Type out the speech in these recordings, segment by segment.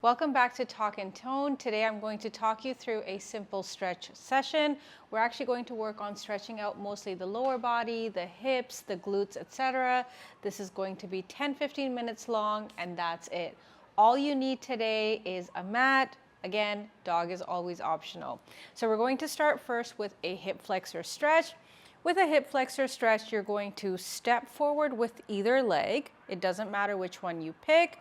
Welcome back to Talk and Tone. Today I'm going to talk you through a simple stretch session. We're actually going to work on stretching out mostly the lower body, the hips, the glutes, etc. This is going to be 10-15 minutes long and that's it. All you need today is a mat. Again, dog is always optional. So we're going to start first with a hip flexor stretch. With a hip flexor stretch, you're going to step forward with either leg. It doesn't matter which one you pick.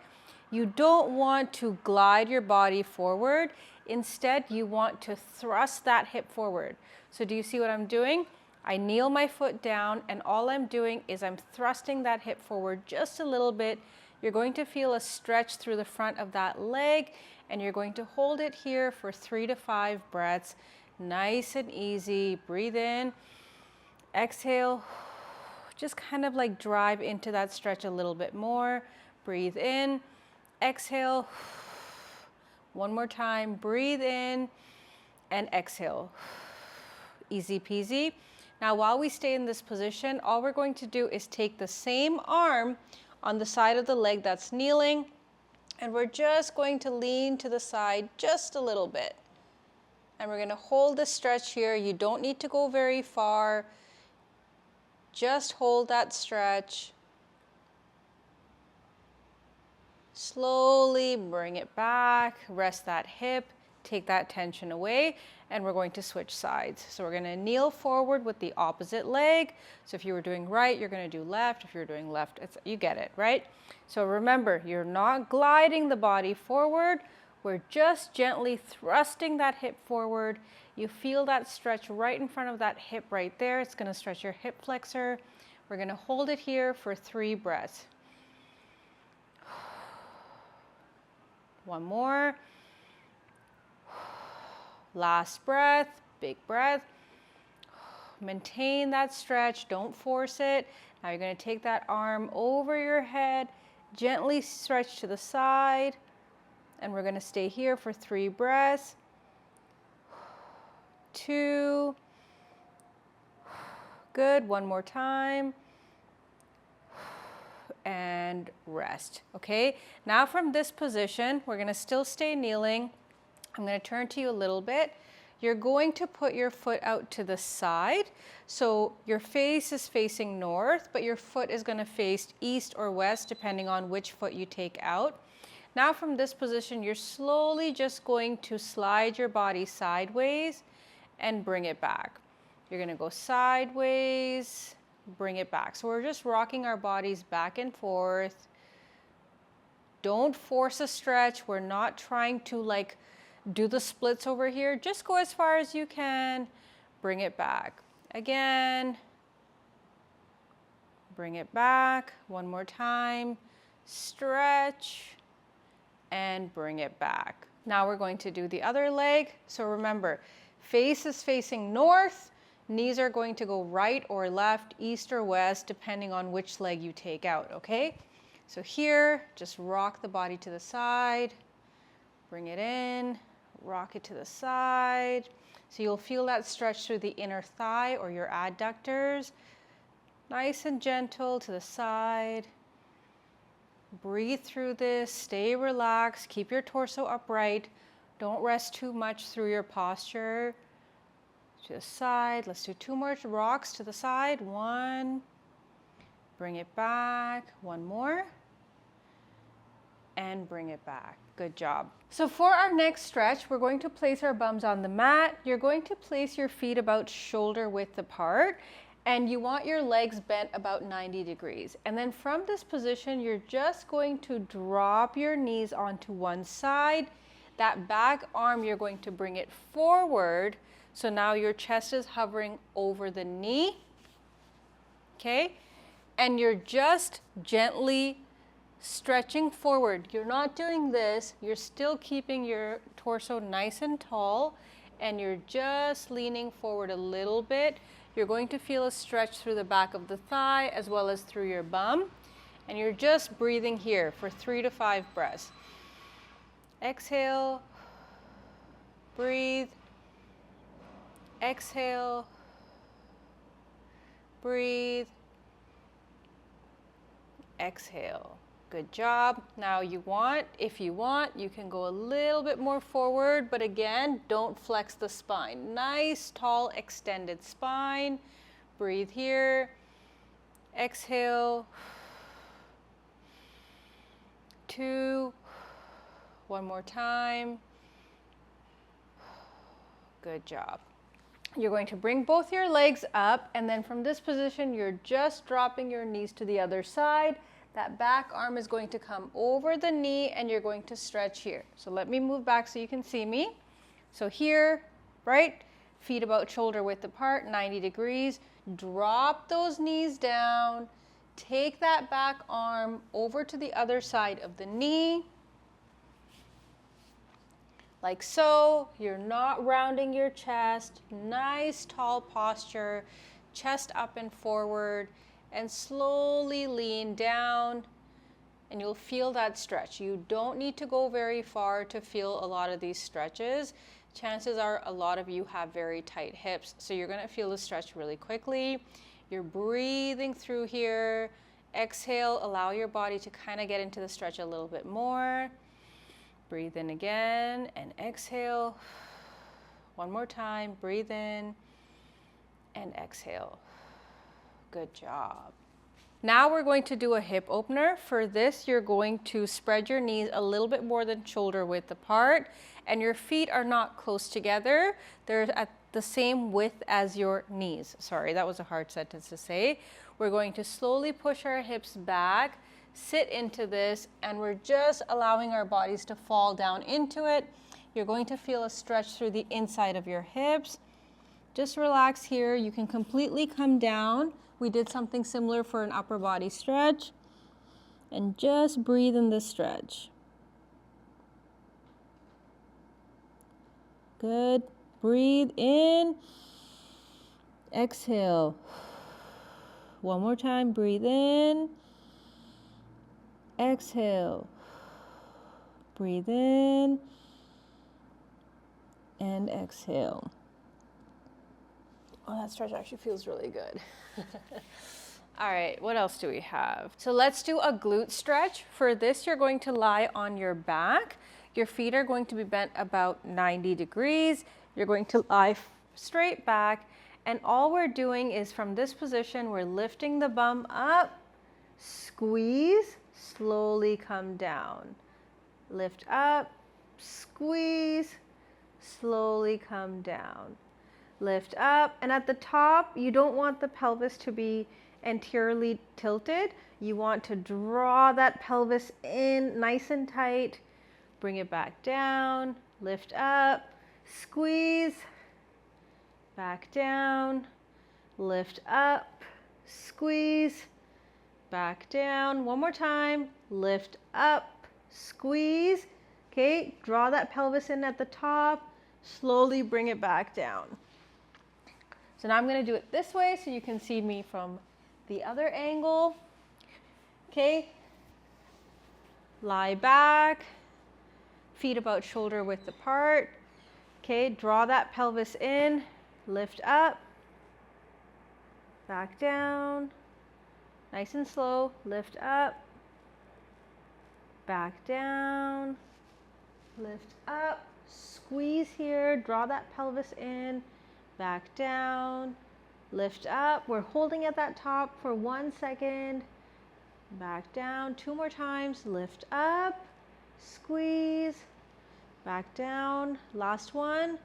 You don't want to glide your body forward. Instead, you want to thrust that hip forward. So do you see what I'm doing? I kneel my foot down and all I'm doing is I'm thrusting that hip forward just a little bit. You're going to feel a stretch through the front of that leg and you're going to hold it here for 3 to 5 breaths. Nice and easy. Breathe in, exhale, just kind of like drive into that stretch a little bit more. Breathe in. Exhale, one more time, breathe in and exhale. Easy peasy. Now while we stay in this position, all we're going to do is take the same arm on the side of the leg that's kneeling and we're just going to lean to the side just a little bit. And we're going to hold the stretch here. You don't need to go very far. Just hold that stretch. Slowly bring it back, rest that hip, take that tension away, and we're going to switch sides. So we're going to kneel forward with the opposite leg. So if you were doing right, you're going to do left. If you're doing left, you get it, right? So remember, you're not gliding the body forward. We're just gently thrusting that hip forward. You feel that stretch right in front of that hip right there. It's going to stretch your hip flexor. We're going to hold it here for 3 breaths. One more. Last breath, big breath. Maintain that stretch, don't force it. Now you're going to take that arm over your head, gently stretch to the side, and we're going to stay here for 3 breaths. 2. Good, one more time. And rest, okay? Now from this position, we're gonna still stay kneeling. I'm gonna turn to you a little bit. You're going to put your foot out to the side. So your face is facing north, but your foot is gonna face east or west, depending on which foot you take out. Now from this position, you're slowly just going to slide your body sideways and bring it back. You're gonna go sideways, bring it back. So we're just rocking our bodies back and forth. Don't force a stretch. We're not trying to like do the splits over here. Just go as far as you can. Bring it back. Again. Bring it back. One more time. Stretch and bring it back. Now we're going to do the other leg. So remember, face is facing north. Knees are going to go right or left, east or west, depending on which leg you take out, okay? So here, just rock the body to the side, bring it in, rock it to the side. So you'll feel that stretch through the inner thigh or your adductors. Nice and gentle to the side. Breathe through this, stay relaxed, keep your torso upright. Don't rest too much through your posture. To the side, let's do 2 more rocks to the side. 1, bring it back, 1 more, and bring it back. Good job. So for our next stretch, we're going to place our bums on the mat. You're going to place your feet about shoulder width apart, and you want your legs bent about 90 degrees. And then from this position, you're just going to drop your knees onto one side. That back arm, you're going to bring it forward. So now your chest is hovering over the knee, okay? And you're just gently stretching forward. You're not doing this. You're still keeping your torso nice and tall, and you're just leaning forward a little bit. You're going to feel a stretch through the back of the thigh as well as through your bum. And you're just breathing here for 3 to 5 breaths. Exhale, breathe. Exhale, breathe, exhale. Good job. Now if you want, you can go a little bit more forward, but again, don't flex the spine. Nice, tall, extended spine. Breathe here. Exhale. 2. One more time. Good job. You're going to bring both your legs up, and then from this position, you're just dropping your knees to the other side. That back arm is going to come over the knee, and you're going to stretch here. So let me move back so you can see me. So here, right? Feet about shoulder width apart, 90 degrees. Drop those knees down. Take that back arm over to the other side of the knee. Like so. You're not rounding your chest. Nice tall posture. Chest up and forward. And slowly lean down. And you'll feel that stretch. You don't need to go very far to feel a lot of these stretches. Chances are a lot of you have very tight hips, so you're going to feel the stretch really quickly. You're breathing through here. Exhale, allow your body to kind of get into the stretch a little bit more. Breathe in again and exhale. One more time, breathe in and exhale. Good job. Now we're going to do a hip opener. For this, you're going to spread your knees a little bit more than shoulder width apart, and your feet are not close together. They're at the same width as your knees. Sorry, that was a hard sentence to say. We're going to slowly push our hips back, sit into this, and we're just allowing our bodies to fall down into it. You're going to feel a stretch through the inside of your hips. Just relax here. You can completely come down. We did something similar for an upper body stretch. And just breathe in this stretch. Good. Breathe in. Exhale. One more time. Breathe in. Exhale. Breathe in. And exhale. Oh, that stretch actually feels really good. All right, what else do we have? So let's do a glute stretch. For this, you're going to lie on your back. Your feet are going to be bent about 90 degrees. You're going to lie straight back. And all we're doing is from this position, we're lifting the bum up, squeeze, slowly come down. Lift up, squeeze, slowly come down. Lift up, and at the top, you don't want the pelvis to be anteriorly tilted. You want to draw that pelvis in nice and tight. Bring it back down, lift up, squeeze, back down, lift up, squeeze, back down. One more time, lift up, squeeze. Okay, draw that pelvis in at the top, slowly bring it back down. So now I'm going to do it this way so you can see me from the other angle. Okay. Lie back, feet about shoulder width apart. Okay, draw that pelvis in, lift up, back down, nice and slow, lift up, back down, lift up, squeeze here, draw that pelvis in, back down, lift up. We're holding at that top for 1 second. Back down. 2 more times. Lift up, squeeze, back down. Last one.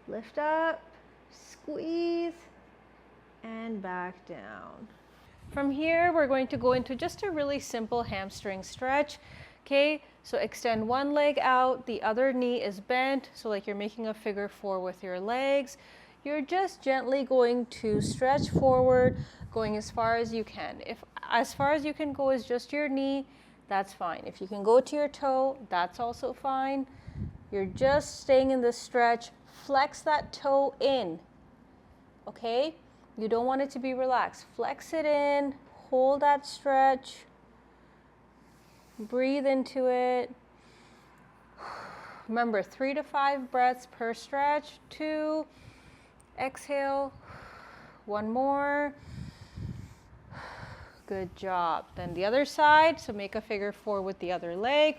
Lift up, squeeze, and back down. From here, we're going to go into just a really simple hamstring stretch. Okay, so extend one leg out, the other knee is bent, so like you're making a figure 4 with your legs. You're just gently going to stretch forward, going as far as you can. If as far as you can go is just your knee, that's fine. If you can go to your toe, that's also fine. You're just staying in this stretch. Flex that toe in, okay? You don't want it to be relaxed. Flex it in, hold that stretch, breathe into it. Remember, 3 to 5 breaths per stretch. 2, exhale, 1 more. Good job. Then the other side, so make a figure 4 with the other leg.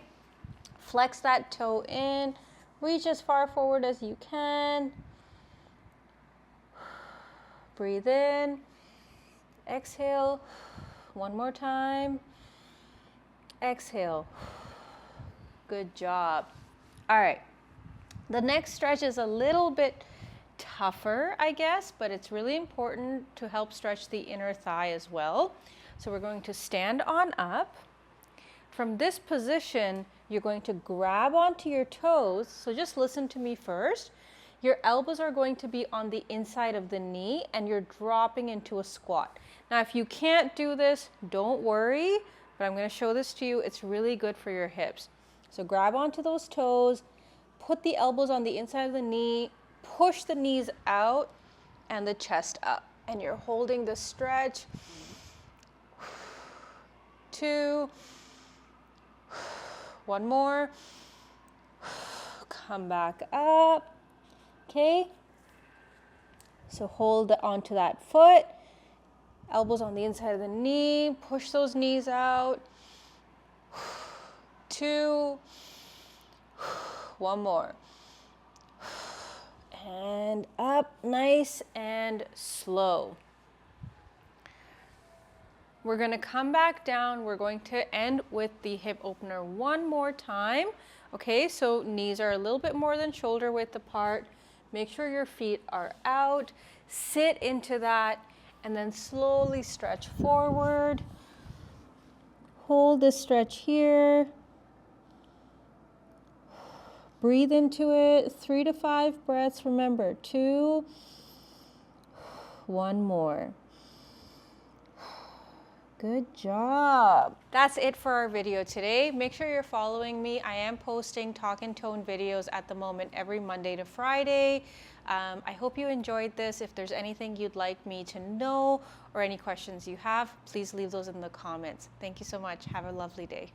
Flex that toe in. Reach as far forward as you can. Breathe in. Exhale. One more time. Exhale. Good job. All right. The next stretch is a little bit tougher, I guess, but it's really important to help stretch the inner thigh as well. So we're going to stand on up. From this position, you're going to grab onto your toes. So just listen to me first. Your elbows are going to be on the inside of the knee and you're dropping into a squat. Now, if you can't do this, don't worry, but I'm going to show this to you. It's really good for your hips. So grab onto those toes, put the elbows on the inside of the knee, push the knees out and the chest up. And you're holding the stretch. 2, 1 more, come back up, okay? So hold onto that foot, elbows on the inside of the knee, push those knees out, 2, 1 more, and up, nice and slow. We're going to come back down. We're going to end with the hip opener one more time. Okay, so knees are a little bit more than shoulder width apart. Make sure your feet are out. Sit into that and then slowly stretch forward. Hold this stretch here. Breathe into it. 3 to 5 breaths. Remember, 2, 1 more. Good job. That's it for our video today. Make sure you're following me. I am posting talk and tone videos at the moment every Monday to Friday. I hope you enjoyed this. If there's anything you'd like me to know or any questions you have, please leave those in the comments. Thank you so much. Have a lovely day.